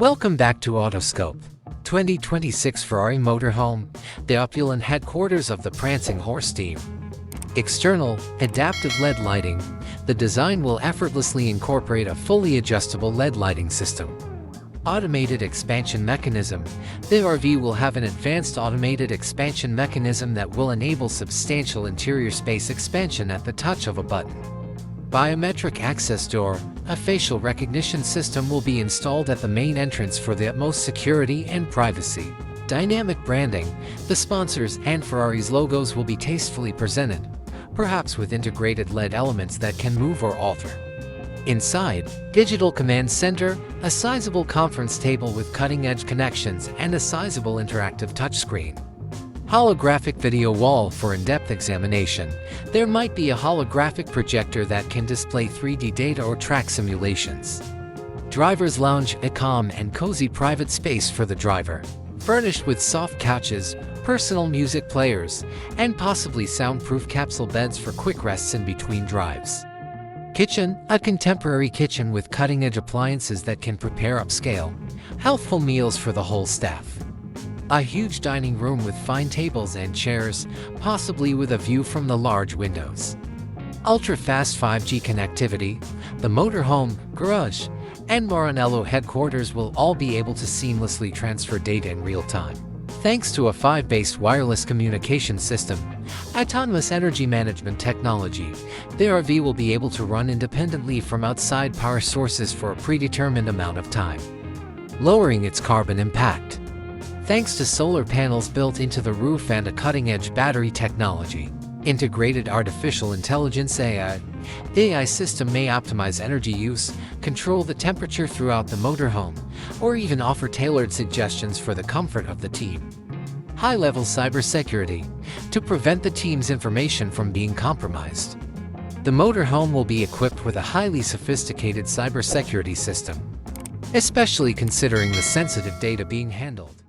Welcome back to Autoscope. 2026 Ferrari Motorhome, the opulent headquarters of the prancing horse team. External, adaptive LED lighting. The design will effortlessly incorporate a fully adjustable LED lighting system. Automated expansion mechanism. The RV will have an advanced automated expansion mechanism that will enable substantial interior space expansion at the touch of a button. Biometric access door. A facial recognition system will be installed at the main entrance for the utmost security and privacy. Dynamic branding. The sponsors and Ferrari's logos will be tastefully presented, perhaps with integrated LED elements that can move or alter. Inside, digital command center, a sizable conference table with cutting-edge connections and a sizable interactive touchscreen. Holographic video wall for in-depth examination. There might be a holographic projector that can display 3D data or track simulations. Driver's lounge, a calm and cozy private space for the driver, furnished with soft couches, personal music players, and possibly soundproof capsule beds for quick rests in between drives. Kitchen, a contemporary kitchen with cutting-edge appliances that can prepare upscale, healthful meals for the whole staff. A huge dining room with fine tables and chairs, possibly with a view from the large windows. Ultra-fast 5G connectivity. The motorhome, garage, and Maranello headquarters will all be able to seamlessly transfer data in real time. Thanks to a 5-based wireless communication system, autonomous energy management technology, the RV will be able to run independently from outside power sources for a predetermined amount of time, lowering its carbon impact. Thanks to solar panels built into the roof and a cutting-edge battery technology, integrated artificial intelligence AI, the AI system may optimize energy use, control the temperature throughout the motorhome, or even offer tailored suggestions for the comfort of the team. High-level cybersecurity, to prevent the team's information from being compromised. The motorhome will be equipped with a highly sophisticated cybersecurity system, especially considering the sensitive data being handled.